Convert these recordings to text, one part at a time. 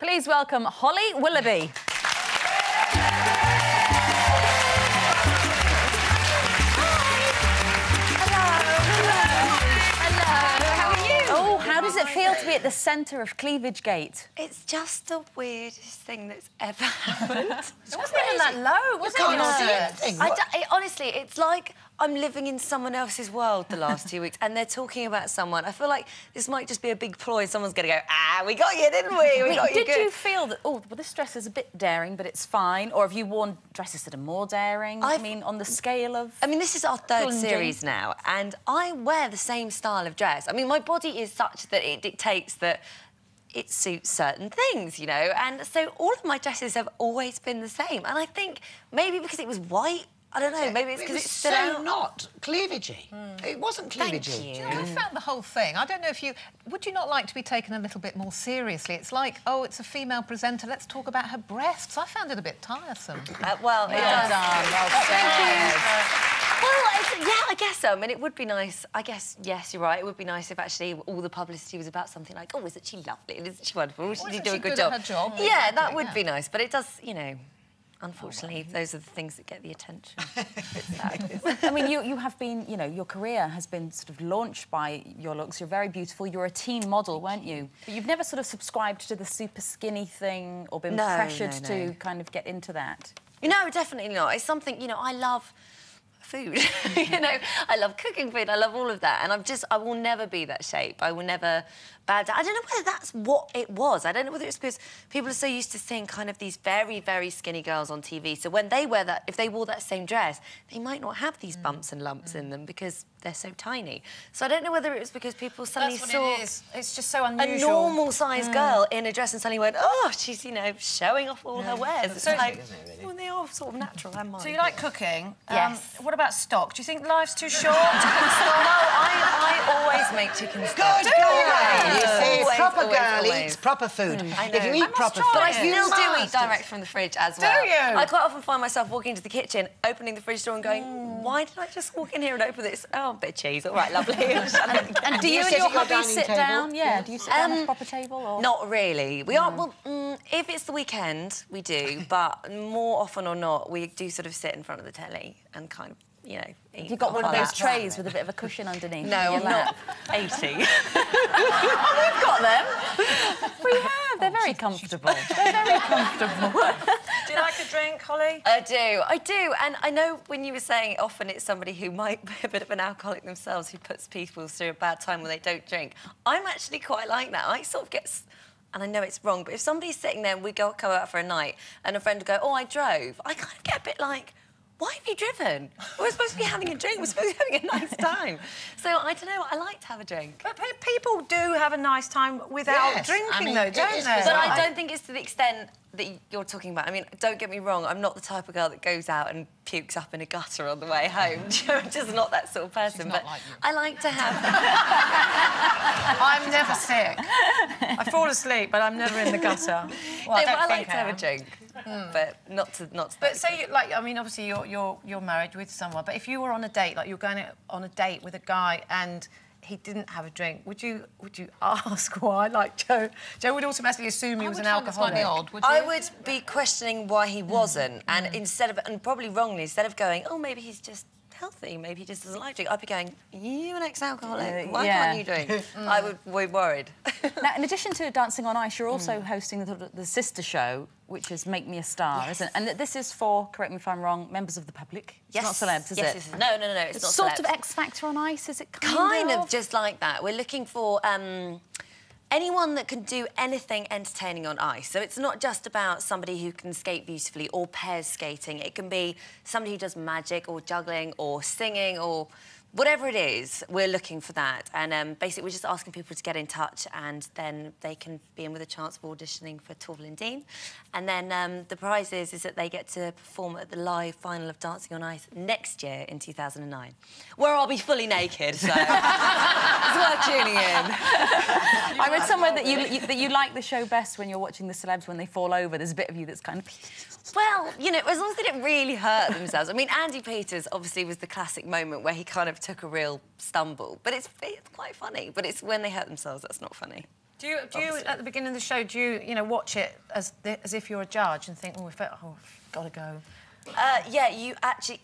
Please welcome Holly Willoughby. How does it feel to be at the centre of Cleavage Gate? It's just the weirdest thing that's ever happened. It wasn't even that low, was it? Honestly, it's like I'm living in someone else's world the last 2 weeks, and they're talking about someone. I feel like this might just be a big ploy. Someone's going to go, we got you, didn't we? We got you good. Did you feel that, well, this dress is a bit daring, but it's fine? Or have you worn dresses that are more daring? I mean, on the scale of... I mean, this is our third series now, and I wear the same style of dress. I mean, my body is such that it dictates that it suits certain things, you know, and so all of my dresses have always been the same. And I think maybe because it was white, I don't know, maybe it's because it's so not cleavagey. It wasn't cleavagey. Thank you. Do you know, I found the whole thing. I don't know if you... Would you not like to be taken a little bit more seriously? It's like, oh, it's a female presenter, let's talk about her breasts. I found it a bit tiresome. Well done. Well said. Well, yeah, I guess so. I mean, it would be nice. I guess, yes, you're right. It would be nice if actually all the publicity was about something like, oh, isn't she lovely? And isn't she wonderful? She did do a good job. At her job. Yeah, that would be nice. But it does, you know... Unfortunately, those are the things that get the attention. I mean, you have been, you know, your career has been sort of launched by your looks. You're very beautiful. You're a teen model, weren't you? But you've never sort of subscribed to the super skinny thing or been pressured to kind of get into that? No, definitely not. It's something, you know, I love food. You know, I love cooking food. I love all of that. And I will never be that shape. I will never bow down. I don't know whether that's what it was. I don't know whether it's because people are so used to seeing kind of these very, very skinny girls on TV. So when they wear that, if they wore that same dress, they might not have these bumps and lumps in them because they're so tiny. So I don't know whether it was because people suddenly saw... It's just so unusual. A normal-sized girl in a dress and suddenly went, oh, she's, you know, showing off all her wares. It's like, well, they are sort of natural, am I? So you like cooking? Yes. What about stock? Do you think life's too short? No, I always make chicken stock. Good girl! You see, proper girl eats proper food. I know. If you eat proper food... But I still do eat direct from the fridge as well. Do you? I quite often find myself walking into the kitchen, opening the fridge door and going, why did I just walk in here and open this? Oh, a bit of cheese. All right, lovely. And do you and your hubby sit down? Yeah, do you sit down at a proper table? Or? Not really. We are... Well, if it's the weekend, we do, but more often or not, we do sort of sit in front of the telly and kind of, you know, eat. You've got one of those trays with a bit of a cushion underneath. No, I'm not 80. We've got them. We have. They're very comfortable. They're very comfortable. Do you like a drink, Holly? I do. And I know when you were saying often it's somebody who might be a bit of an alcoholic themselves who puts people through a bad time when they don't drink. I'm actually quite like that. I sort of get... And I know it's wrong, but if somebody's sitting there and we come out for a night and a friend would go, oh, I drove, I kind of get a bit like... Why have you driven? We're supposed to be having a drink. We're supposed to be having a nice time. So, I don't know, I like to have a drink. But people do have a nice time without drinking, though, don't they? But I don't think it's to the extent that you're talking about. I mean, don't get me wrong, I'm not the type of girl that goes out and pukes up in a gutter on the way home. I'm just not that sort of person. But like I like to have... I'm never sick. I fall asleep, but I'm never in the gutter. Well, I like to have a drink, but not to But say, you, like, I mean, obviously you're married with someone, but if you were on a date, like you're going on a date with a guy and he didn't have a drink, would you ask why? Like Joe would automatically assume he was an alcoholic. Odd, would you? I would be questioning why he wasn't, and and probably wrongly, instead of going, oh, maybe he's just healthy, maybe he just doesn't like drink, I'd be going, you an ex-alcoholic, why can't you drink? I would be worried. Now, in addition to Dancing on Ice, you're also hosting the sister show, which is Make Me a Star, isn't it? And this is for, correct me if I'm wrong, members of the public. It's not celebs, is it? Yes, no, it's not sort celebs. of X Factor on Ice, is it kind of just like that. We're looking for anyone that can do anything entertaining on ice. So it's not just about somebody who can skate beautifully or pairs skating. It can be somebody who does magic or juggling or singing or whatever it is, we're looking for that. And basically, we're just asking people to get in touch and then they can be in with a chance of auditioning for Torval and Dean. And then the prize is that they get to perform at the live final of Dancing on Ice next year in 2009, where I'll be fully naked, so it's worth tuning in. I read somewhere that you like the show best when you're watching the celebs when they fall over. There's a bit of you that's kind of... Well, you know, as long as they didn't really hurt themselves. I mean, Andy Peters obviously was the classic moment where he kind of took a real stumble. But it's quite funny. But it's when they hurt themselves that's not funny. Do you at the beginning of the show, do you know, watch it as if you're a judge and think, oh, I've got to go? Yeah,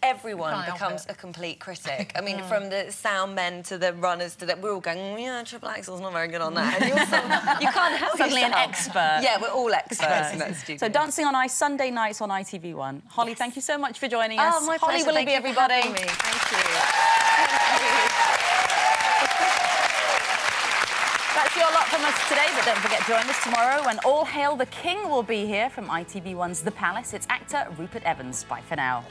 everyone becomes a complete critic. I mean, from the sound men to the runners to we're all going, yeah, triple axel's not very good on that. And you can't help Suddenly yourself. an expert. Yeah, we're all experts in that studio. So Dancing on Ice, Sunday nights on ITV1. Holly, thank you so much for joining us. Oh, my Holly pleasure. Willoughby, everybody. Thank you. That's your lot from us today, but don't forget, join us tomorrow when All Hail the King will be here from ITV1's The Palace. It's actor Rupert Evans. Bye for now.